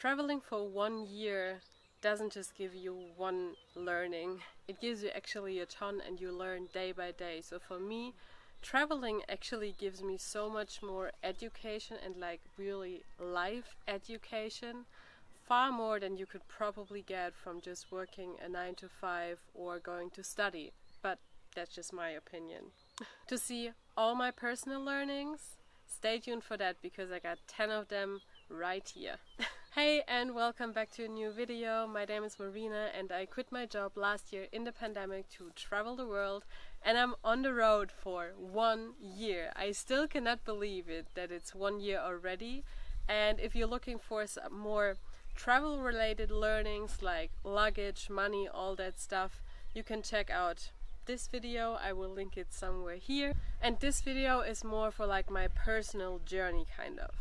Traveling for 1 year doesn't just give you one learning, it gives you actually a ton and you learn day by day. So for me, traveling actually gives me so much more education and like really life education, far more than you could probably get from just working a 9 to 5 or going to study. But that's just my opinion. To see all my personal learnings, stay tuned for that because I got 10 of them right here. Hey, and welcome back to a new video. My name is Marina and I quit my job last year in the pandemic to travel the world, and I'm on the road for 1 year. I still cannot believe it that it's 1 year already. And if you're looking for some more travel related learnings like luggage, money, all that stuff, you can check out this video. I will link it somewhere here. And this video is more for like my personal journey kind of.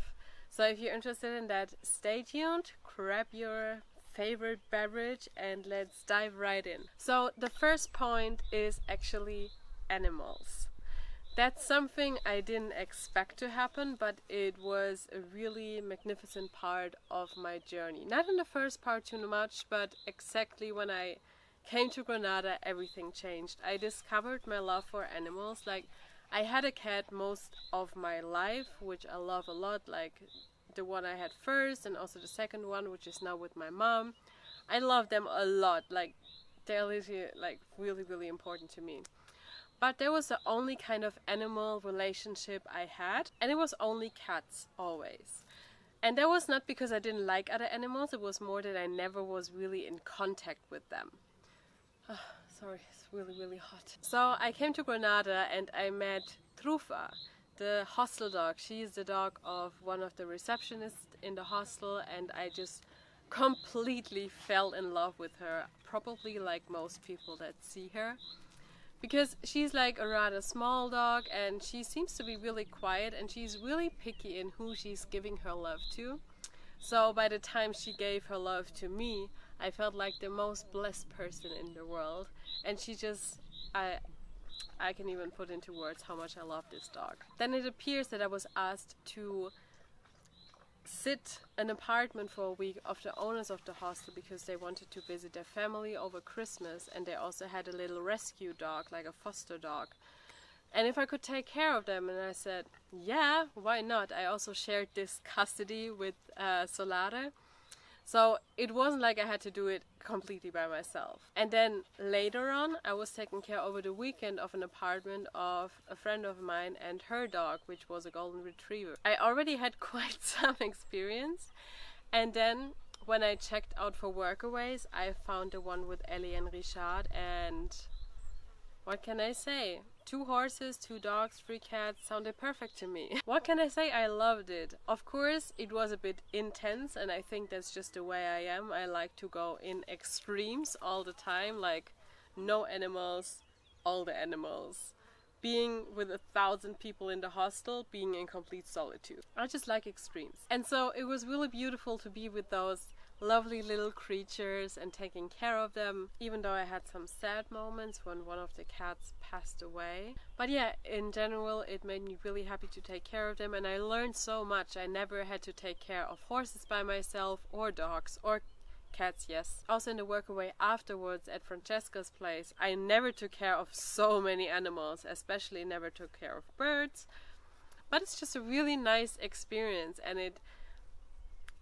So if you're interested in that, stay tuned, grab your favorite beverage and let's dive right in. So the first point is actually animals. That's something I didn't expect to happen, but it was a really magnificent part of my journey. Not in the first part too much, but exactly when I came to Granada, everything changed. I discovered my love for animals. Like, I had a cat most of my life, which I love a lot, like the one I had first and also the second one, which is now with my mom. I love them a lot, like they're literally like really important to me. But there was the only kind of animal relationship I had, and it was only cats, always. And that was not because I didn't like other animals, it was more that I never was really in contact with them. Sorry, it's really hot. So I came to Granada and I met Trufa, the hostel dog. She is the dog of one of the receptionists in the hostel, and I just completely fell in love with her, probably like most people that see her. Because she's like a rather small dog and she seems to be really quiet and she's really picky in who she's giving her love to. So by the time she gave her love to me, I felt like the most blessed person in the world. And she just, I can even put into words how much I love this dog. Then it appears that I was asked to sit an apartment for a week of the owners of the hostel because they wanted to visit their family over Christmas, and they also had a little rescue dog, like a foster dog. And if I could take care of them, and I said, yeah, why not? I also shared this custody with Solare. So it wasn't like I had to do it completely by myself. And then later on, I was taking care over the weekend of an apartment of a friend of mine and her dog, which was a golden retriever. I already had quite some experience. And then when I checked out for workaways, I found the one with Ellie and Richard, and what can I say? 2 horses, 2 dogs, 3 cats sounded perfect to me. What can I say? I loved it. Of course, it was a bit intense, and I think that's just the way I am. I like to go in extremes all the time, like no animals, all the animals. Being with 1,000 people in the hostel, being in complete solitude. I just like extremes. And so it was really beautiful to be with those lovely little creatures and taking care of them, even though I had some sad moments when one of the cats passed away. But yeah, in general it made me really happy to take care of them, and I learned so much. I never had to take care of horses by myself, or dogs, or cats, yes. Also in the workaway afterwards at Francesca's place, I never took care of so many animals, especially never took care of birds. But it's just a really nice experience, and it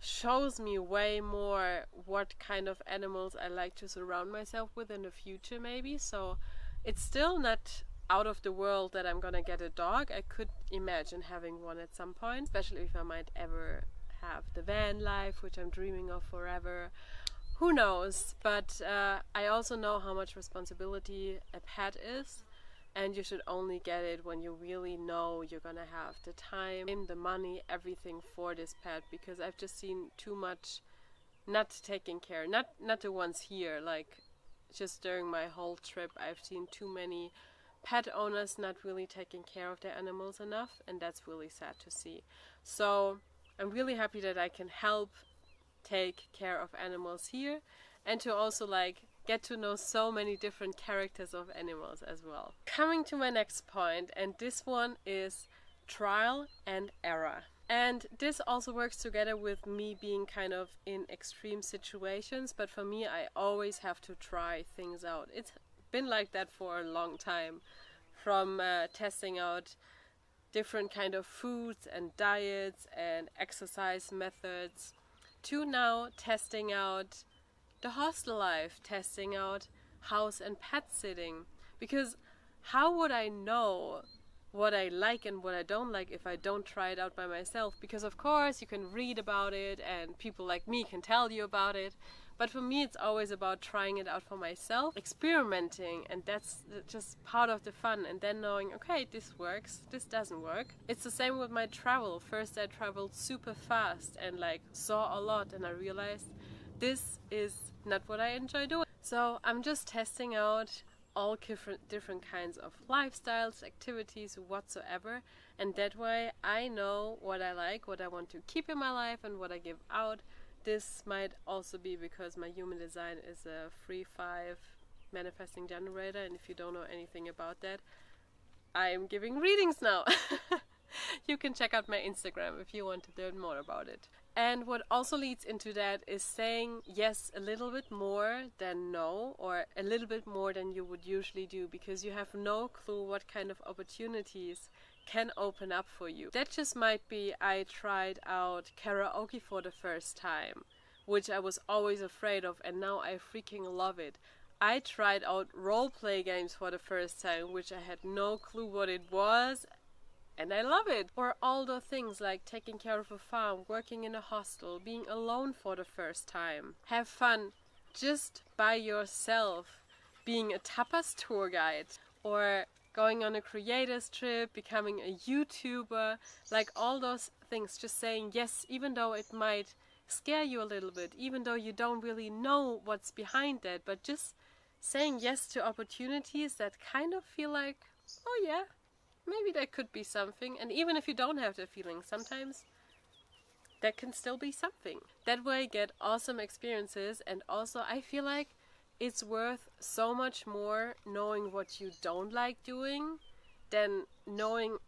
shows me way more what kind of animals I like to surround myself with in the future, maybe. So it's still not out of the world that I'm gonna get a dog. I could imagine having one at some point, especially if I might ever have the van life, which I'm dreaming of forever. Who knows? But I also know how much responsibility a pet is. And you should only get it when you really know you're gonna have the time, the money, everything for this pet. Because I've just seen too much not taking care. Not the ones here, like just during my whole trip, I've seen too many pet owners not really taking care of their animals enough, and that's really sad to see. So I'm really happy that I can help take care of animals here, and to also like get to know so many different characters of animals as well. Coming to my next point, and this one is trial and error. And this also works together with me being kind of in extreme situations, but for me, I always have to try things out. It's been like that for a long time, from testing out different kind of foods and diets and exercise methods, to now testing out the hostel life, testing out house and pet sitting. Because how would I know what I like and what I don't like if I don't try it out by myself? Because of course you can read about it and people like me can tell you about it, but for me it's always about trying it out for myself, experimenting, and that's just part of the fun, and then knowing, okay, this works, this doesn't work. It's the same with my travel. First I traveled super fast and like saw a lot, and I realized this is not what I enjoy doing. So I'm just testing out all different kinds of lifestyles, activities, whatsoever, and that way I know what I like, what I want to keep in my life, and what I give out. This might also be because my human design is a 3-5 manifesting generator, and if you don't know anything about that, I am giving readings now. You can check out my Instagram if you want to learn more about it. And what also leads into that is saying yes a little bit more than no, or a little bit more than you would usually do, because you have no clue what kind of opportunities can open up for you. That just might be, I tried out karaoke for the first time, which I was always afraid of, and now I freaking love it. I tried out role play games for the first time, which I had no clue what it was, and I love it. Or all the things like taking care of a farm, working in a hostel, being alone for the first time. Have fun just by yourself, being a tapas tour guide, or going on a creators trip, becoming a YouTuber, like all those things, just saying yes, even though it might scare you a little bit, even though you don't really know what's behind that, but just saying yes to opportunities that kind of feel like, oh yeah, maybe that could be something. And even if you don't have the feeling, sometimes that can still be something. That way get awesome experiences, and also I feel like it's worth so much more knowing what you don't like doing than knowing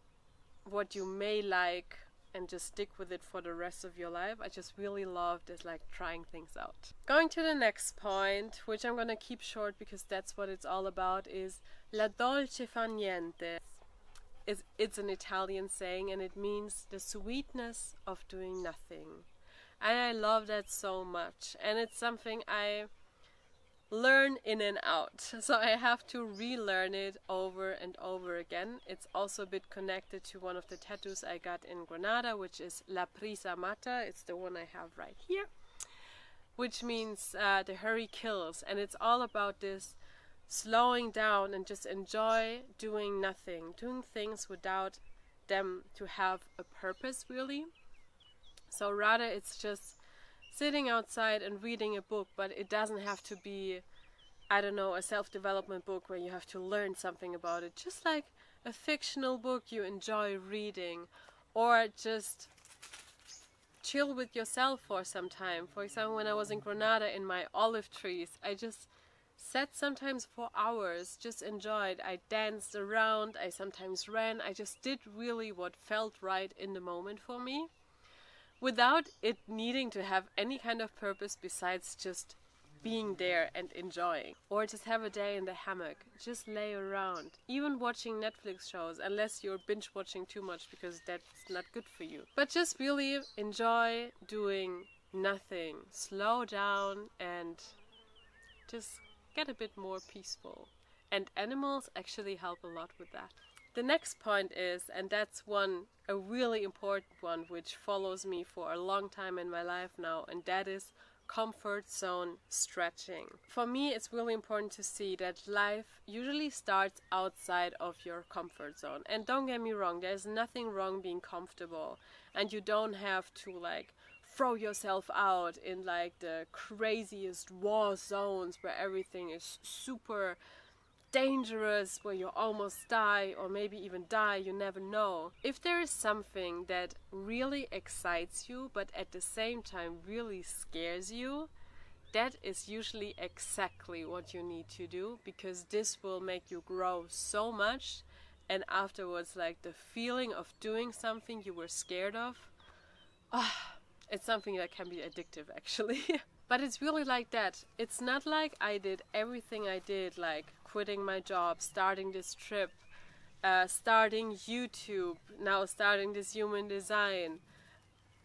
what you may like and just stick with it for the rest of your life. I just really love this, like, trying things out. Going to the next point, which I'm gonna keep short because that's what it's all about, is la dolce fa niente. It's an Italian saying, and it means the sweetness of doing nothing. And I love that so much, and it's something I learn in and out, so I have to relearn it over and over again. It's also a bit connected to one of the tattoos I got in Granada, which is La Prisa Mata. It's the one I have right here, which means the hurry kills, and it's all about this slowing down and just enjoy doing nothing, doing things without them to have a purpose, really. So rather it's just sitting outside and reading a book, but it doesn't have to be, I don't know, a self-development book where you have to learn something about it. Just like a fictional book you enjoy reading, or just chill with yourself for some time. For example, when I was in Granada in my olive trees, I just sat sometimes for hours, just enjoyed. I danced around, I sometimes ran, I just did really what felt right in the moment for me, without it needing to have any kind of purpose besides just being there and enjoying. Or just have a day in the hammock, just lay around, even watching Netflix shows, unless you're binge watching too much, because that's not good for you. But just really enjoy doing nothing, slow down, and just get a bit more peaceful. And animals actually help a lot with that. The next point is, and that's a really important one, which follows me for a long time in my life now, and that is comfort zone stretching. For me, it's really important to see that life usually starts outside of your comfort zone. And don't get me wrong, there's nothing wrong being comfortable, and you don't have to like throw yourself out in like the craziest war zones where everything is super dangerous, where you almost die, or maybe even die, you never know. If there is something that really excites you but at the same time really scares you, that is usually exactly what you need to do, because this will make you grow so much, and afterwards, like, the feeling of doing something you were scared of it's something that can be addictive actually. But it's really like that. It's not like I did everything I did, like quitting my job, starting this trip, starting YouTube, now starting this human design,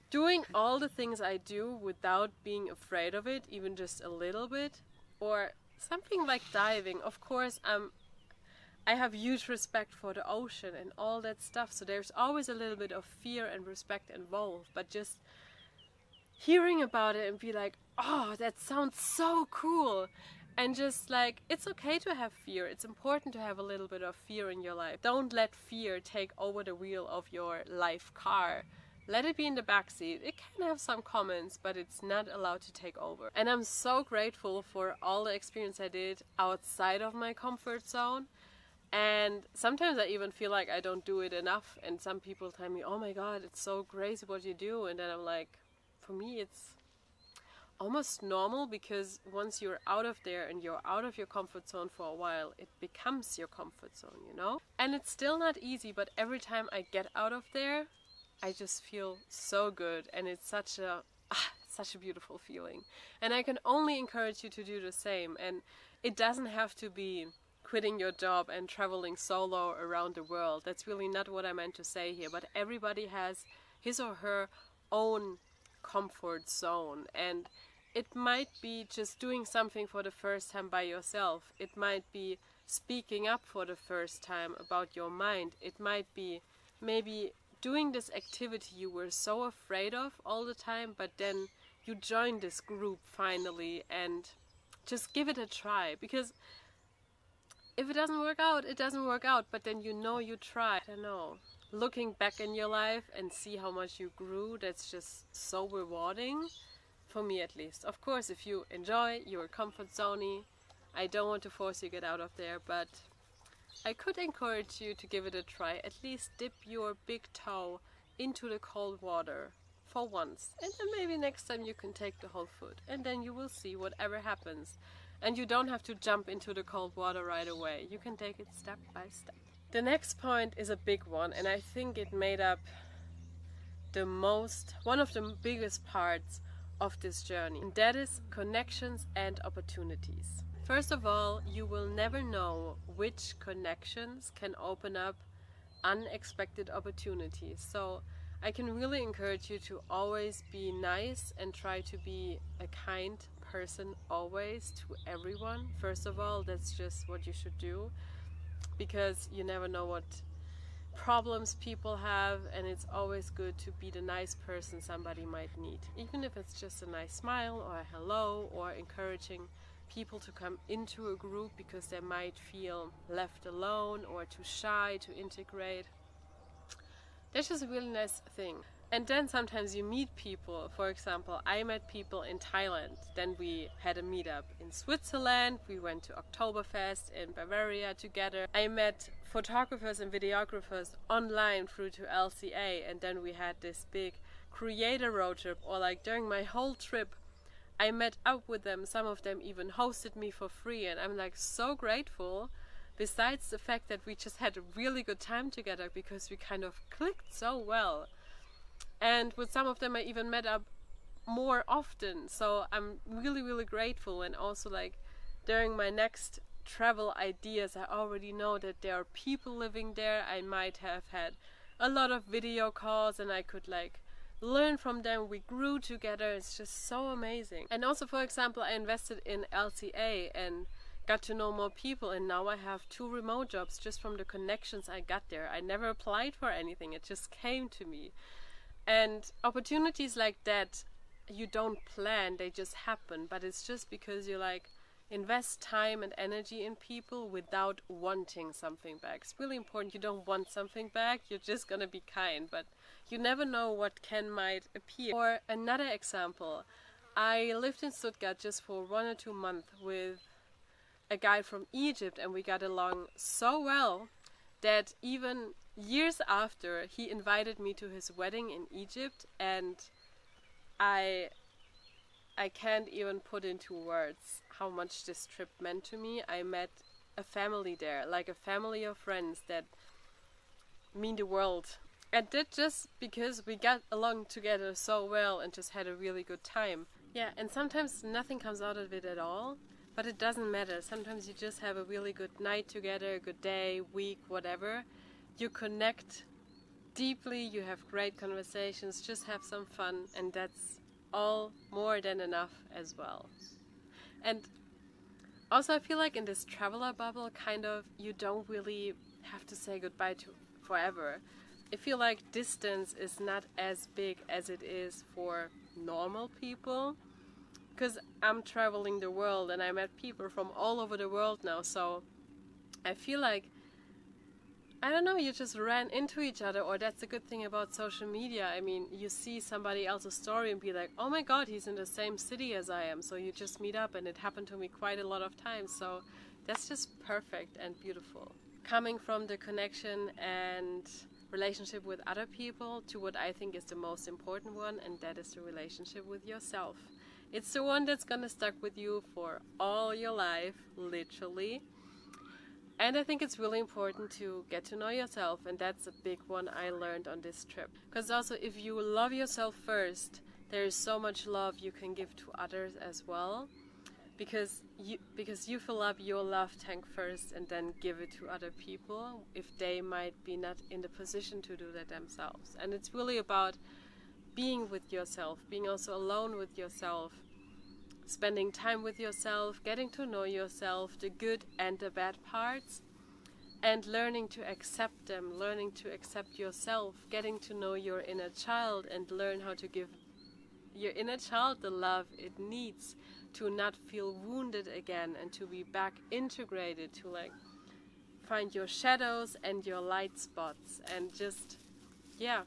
doing all the things I do without being afraid of it, even just a little bit, or something like diving. Of course, I have huge respect for the ocean and all that stuff, so there's always a little bit of fear and respect involved, but just hearing about it and be like, oh, that sounds so cool. And just like, it's okay to have fear. It's important to have a little bit of fear in your life. Don't let fear take over the wheel of your life car. Let it be in the backseat. It can have some comments, but it's not allowed to take over. And I'm so grateful for all the experience I did outside of my comfort zone. And sometimes I even feel like I don't do it enough. And some people tell me, oh my God, it's so crazy what you do. And then I'm like, for me, it's almost normal, because once you're out of there and you're out of your comfort zone for a while, it becomes your comfort zone, you know? And it's still not easy, but every time I get out of there, I just feel so good, and it's such a beautiful feeling. And I can only encourage you to do the same. And it doesn't have to be quitting your job and traveling solo around the world. That's really not what I meant to say here, but everybody has his or her own comfort zone, and it might be just doing something for the first time by yourself. It might be speaking up for the first time about your mind. It might be maybe doing this activity you were so afraid of all the time, but then you join this group finally and just give it a try. Because if it doesn't work out, it doesn't work out, but then you know you tried. I don't know. Looking back in your life and see how much you grew, that's just so rewarding, for me at least. Of course, if you enjoy your comfort zone, I don't want to force you to get out of there, but I could encourage you to give it a try. At least dip your big toe into the cold water for once, and then maybe next time you can take the whole foot, and then you will see whatever happens. And you don't have to jump into the cold water right away. You can take it step by step. The next point is a big one, and I think it made up one of the biggest parts of this journey, and that is connections and opportunities. First of all, you will never know which connections can open up unexpected opportunities. So I can really encourage you to always be nice and try to be a kind person always to everyone. First of all, that's just what you should do, because you never know what problems people have, and it's always good to be the nice person somebody might need, even if it's just a nice smile or a hello, or encouraging people to come into a group because they might feel left alone or too shy to integrate. That's just a really nice thing. And then sometimes you meet people. For example, I met people in Thailand. Then we had a meetup in Switzerland. We went to Oktoberfest in Bavaria together. I met photographers and videographers online through to LCA. And then we had this big creator road trip. Or like during my whole trip, I met up with them. Some of them even hosted me for free. And I'm like so grateful. Besides the fact that we just had a really good time together because we kind of clicked so well. And with some of them I even met up more often. So I'm really, really grateful. And also like during my next travel ideas, I already know that there are people living there. I might have had a lot of video calls and I could like learn from them. We grew together. It's just so amazing. And also, for example, I invested in LCA and got to know more people, and now I have 2 remote jobs just from the connections I got there. I never applied for anything. It just came to me. And opportunities like that, you don't plan, they just happen. But it's just because you like invest time and energy in people without wanting something back. It's really important. You don't want something back. You're just gonna be kind, but you never know what might appear. Or another example, I lived in Stuttgart just for 1 or 2 months with a guy from Egypt, and we got along so well that even years after he invited me to his wedding in Egypt, and I can't even put into words how much this trip meant to me. I met a family there, like a family of friends that mean the world And that just because we got along together so well and just had a really good time. Yeah, and sometimes nothing comes out of it at all, but it doesn't matter. Sometimes you just have a really good night together, a good day, week, whatever. You connect deeply, you have great conversations, just have some fun, and that's all more than enough as well. And also, I feel like in this traveler bubble, kind of, you don't really have to say goodbye to forever. I feel like distance is not as big as it is for normal people, because I'm traveling the world and I met people from all over the world now, so I feel like, I don't know, you just ran into each other, or that's a good thing about social media. I mean, you see somebody else's story and be like, oh my god, he's in the same city as I am, so you just meet up, and it happened to me quite a lot of times, so that's just perfect and beautiful. Coming from the connection and relationship with other people to what I think is the most important one, and that is the relationship with yourself. It's the one that's gonna stuck with you for all your life, literally. And I think it's really important to get to know yourself, and that's a big one I learned on this trip. Because also, if you love yourself first, there is so much love you can give to others as well. Because you fill up your love tank first and then give it to other people if they might be not in the position to do that themselves. And it's really about being with yourself, being also alone with yourself, spending time with yourself, getting to know yourself, the good and the bad parts, and learning to accept them, learning to accept yourself, getting to know your inner child and learn how to give your inner child the love it needs to not feel wounded again and to be back integrated, to like find your shadows and your light spots and just, yeah,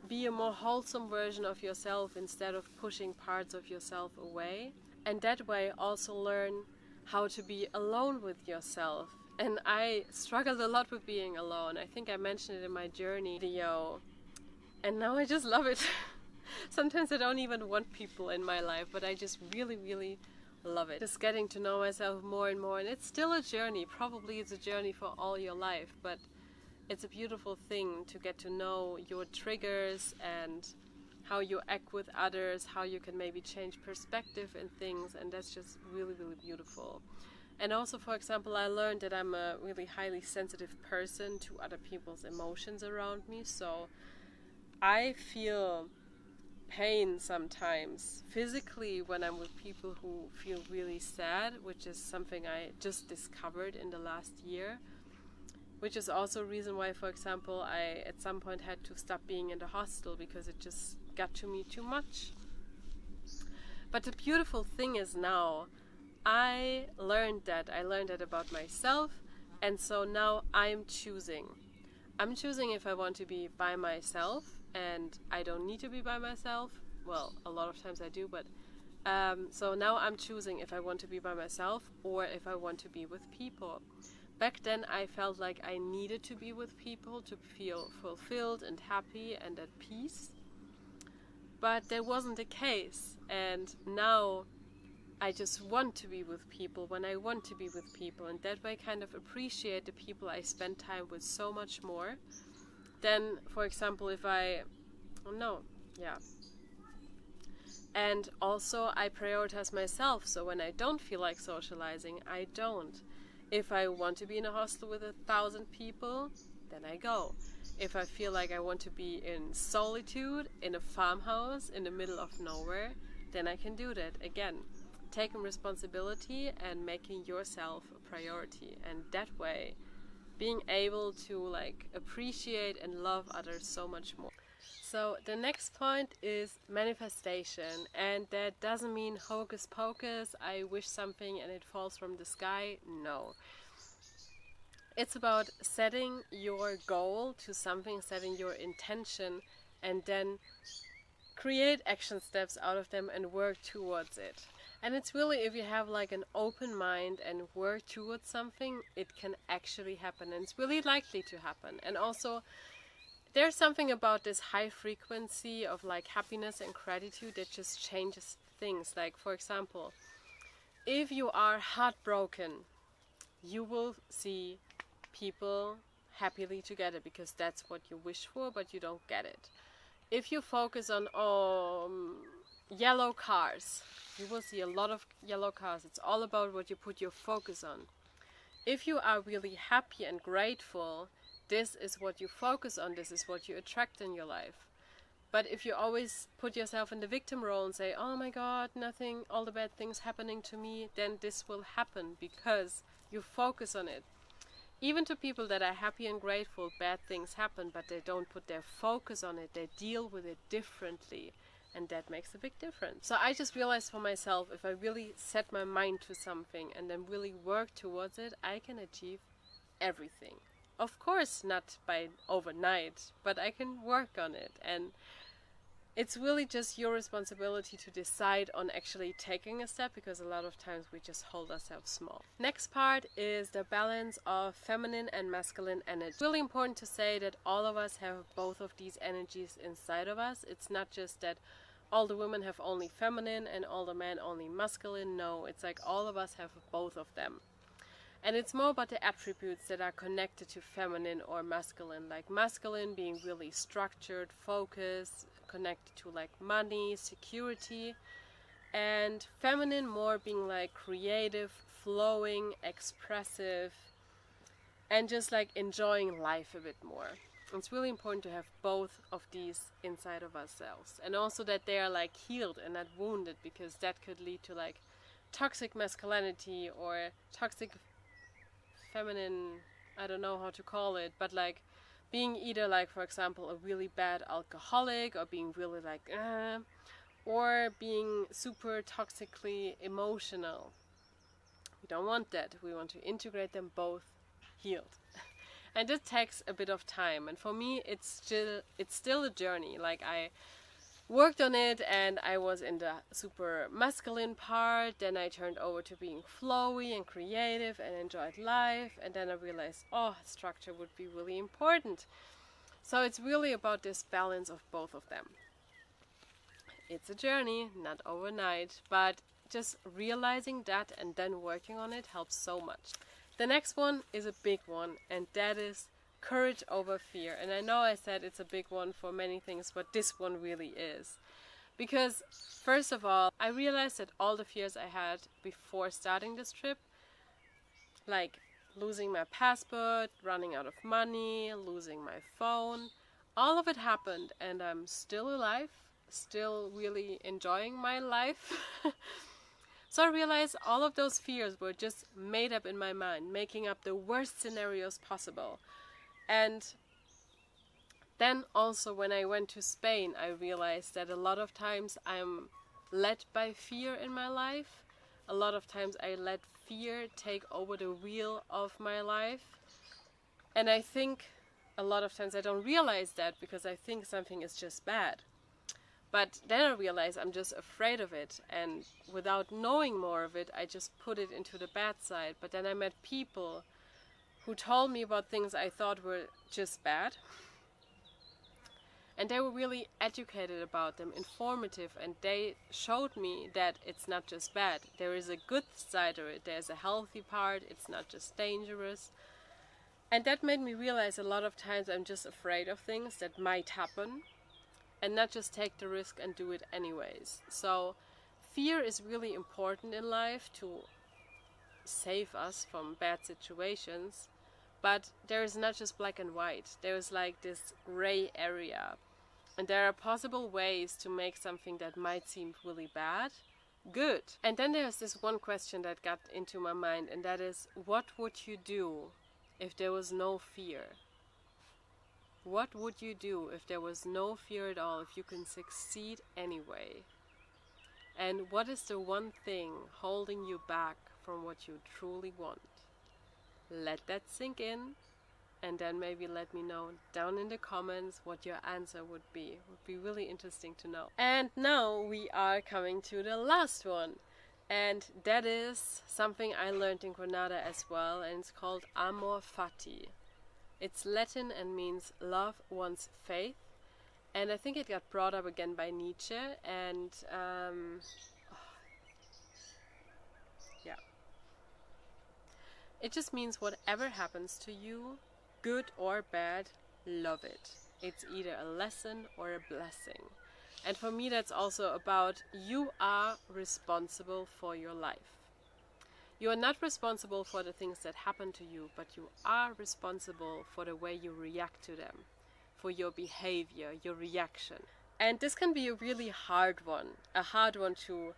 be a more wholesome version of yourself instead of pushing parts of yourself away. And that way also learn how to be alone with yourself. And I struggled a lot with being alone. I think I mentioned it in my journey video. And now I just love it. Sometimes I don't even want people in my life, but I just really, really love it. Just getting to know myself more and more. And it's still a journey. Probably it's a journey for all your life, but it's a beautiful thing to get to know your triggers and how you act with others, how you can maybe change perspective in things, and that's just really, really beautiful. And also, for example, I learned that I'm a really highly sensitive person to other people's emotions around me, so I feel pain sometimes physically when I'm with people who feel really sad, which is something I just discovered in the last year. Which is also a reason why, for example, I at some point had to stop being in the hostel because it just got to me too much. But the beautiful thing is now, I learned that about myself, and so now I'm choosing. I'm choosing if I want to be by myself, and I don't need to be by myself. Well, a lot of times I do, but so now I'm choosing if I want to be by myself or if I want to be with people. Back then I felt like I needed to be with people to feel fulfilled and happy and at peace. But that wasn't the case. And now I just want to be with people when I want to be with people. And that way kind of appreciate the people I spend time with so much more than, for example, if I... Oh no, yeah. And also I prioritize myself. So when I don't feel like socializing, I don't. If I want to be in a hostel with 1,000 people, then I go. If I feel like I want to be in solitude, in a farmhouse, in the middle of nowhere, then I can do that. Again, taking responsibility and making yourself a priority. And that way, being able to like appreciate and love others so much more. So the next point is manifestation, and that doesn't mean hocus pocus, I wish something and it falls from the sky. No. It's about setting your goal to something, setting your intention, and then create action steps out of them and work towards it. And it's really, if you have like an open mind and work towards something, it can actually happen, and it's really likely to happen. And also, there's something about this high frequency of like happiness and gratitude that just changes things. Like, for example, if you are heartbroken, you will see people happily together because that's what you wish for, but you don't get it. If you focus on yellow cars, you will see a lot of yellow cars. It's all about what you put your focus on. If you are really happy and grateful, this is what you focus on, this is what you attract in your life. But if you always put yourself in the victim role and say, oh my God, nothing, all the bad things happening to me, then this will happen because you focus on it. Even to people that are happy and grateful, bad things happen, but they don't put their focus on it. They deal with it differently, and that makes a big difference. So I just realized for myself, if I really set my mind to something and then really work towards it, I can achieve everything. Of course, not by overnight, but I can work on it. And it's really just your responsibility to decide on actually taking a step, because a lot of times we just hold ourselves small. Next part is the balance of feminine and masculine energy. It's really important to say that all of us have both of these energies inside of us. It's not just that all the women have only feminine and all the men only masculine. No, it's like all of us have both of them. And it's more about the attributes that are connected to feminine or masculine, like masculine being really structured, focused, connected to like money, security, and feminine more being like creative, flowing, expressive, and just like enjoying life a bit more. It's really important to have both of these inside of ourselves, and also that they are like healed and not wounded, because that could lead to like toxic masculinity or toxic feminine, I don't know how to call it, but like being either like, for example, a really bad alcoholic, or being really like or being super toxically emotional. We don't want that. We want to integrate them both healed. And it takes a bit of time, and for me it's still a journey. Like I worked on it and I was in the super masculine part, then I turned over to being flowy and creative and enjoyed life, and then I realized, oh, structure would be really important. So it's really about this balance of both of them. It's a journey, not overnight, but just realizing that and then working on it helps so much. The next one is a big one, and that is courage over fear. And I know I said it's a big one for many things, but this one really is. Because first of all, I realized that all the fears I had before starting this trip, like losing my passport, running out of money, losing my phone, all of it happened, and I'm still alive, still really enjoying my life. So I realized all of those fears were just made up in my mind, making up the worst scenarios possible. And then also when I went to Spain, I realized that a lot of times I'm led by fear in my life. A lot of times I let fear take over the wheel of my life. And I think a lot of times I don't realize that because I think something is just bad. But then I realized I'm just afraid of it. And without knowing more of it, I just put it into the bad side. But then I met people who told me about things I thought were just bad. And they were really educated about them, informative, and they showed me that it's not just bad. There is a good side of it, there's a healthy part, it's not just dangerous. And that made me realize a lot of times I'm just afraid of things that might happen, and not just take the risk and do it anyways. So fear is really important in life to save us from bad situations. But there is not just black and white. There is like this gray area. And there are possible ways to make something that might seem really bad good. And then there's this one question that got into my mind, and that is, what would you do if there was no fear? What would you do if there was no fear at all, if you can succeed anyway? And what is the one thing holding you back from what you truly want? Let that sink in, and then maybe let me know down in the comments what your answer would be. It would be really interesting to know. And now we are coming to the last one, and that is something I learned in Granada as well, and it's called Amor Fati. It's Latin and means love one's faith, and I think it got brought up again by Nietzsche, and yeah. It just means whatever happens to you, good or bad, love it. It's either a lesson or a blessing. And for me, that's also about you are responsible for your life. You are not responsible for the things that happen to you, but you are responsible for the way you react to them, for your behavior, your reaction. And this can be a really hard one to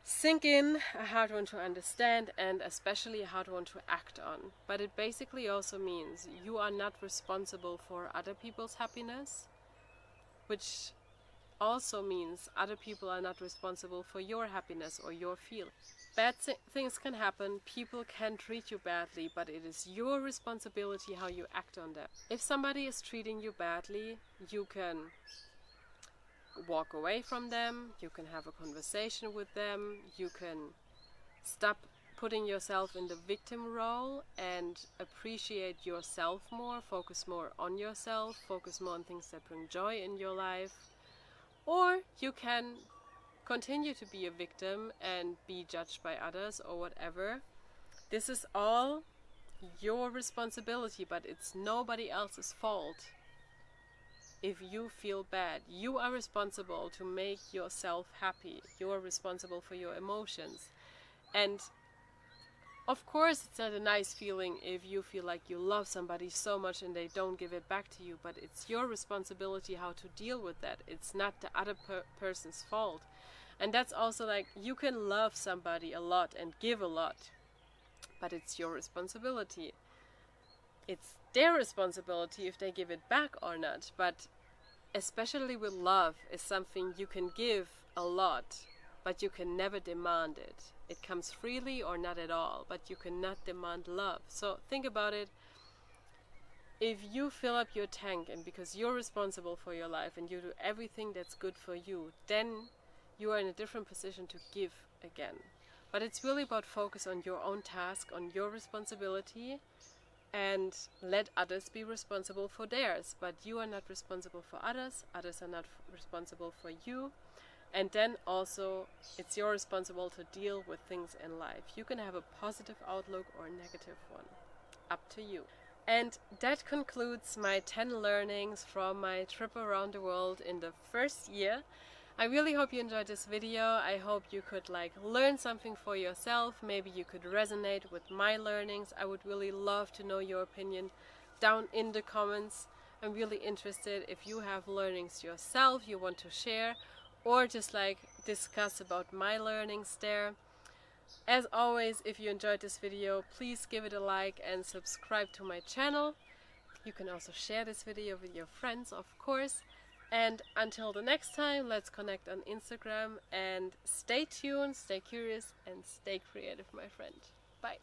sink in, a hard one to understand, and especially a hard one to act on. But it basically also means you are not responsible for other people's happiness, which also means other people are not responsible for your happiness or your feelings. Bad things can happen, people can treat you badly, but it is your responsibility how you act on them. If somebody is treating you badly, you can walk away from them, you can have a conversation with them, you can stop putting yourself in the victim role and appreciate yourself more, focus more on yourself, focus more on things that bring joy in your life. Or you can continue to be a victim and be judged by others or whatever. This is all your responsibility, but it's nobody else's fault. If you feel bad, you are responsible to make yourself happy. You are responsible for your emotions. And of course, it's not a nice feeling if you feel like you love somebody so much and they don't give it back to you, but it's your responsibility how to deal with that. It's not the other person's fault. And that's also like, you can love somebody a lot and give a lot, but it's your responsibility. It's their responsibility if they give it back or not. But especially with love, is something you can give a lot, but you can never demand it. It comes freely or not at all, but you cannot demand love. So think about it. If you fill up your tank, and because you're responsible for your life and you do everything that's good for you, then you are in a different position to give again. But it's really about focus on your own task, on your responsibility, and let others be responsible for theirs. But you are not responsible for others, others are not responsible for you. And then also, it's your responsibility to deal with things in life. You can have a positive outlook or a negative one. Up to you. And that concludes my 10 learnings from my trip around the world in the first year. I really hope you enjoyed this video. I hope you could learn something for yourself. Maybe you could resonate with my learnings. I would really love to know your opinion down in the comments. I'm really interested if you have learnings yourself you want to share, or just discuss about my learnings there. As always, if you enjoyed this video, please give it a like and subscribe to my channel. You can also share this video with your friends, of course. And until the next time, let's connect on Instagram, and stay tuned, stay curious, and stay creative, my friend. Bye.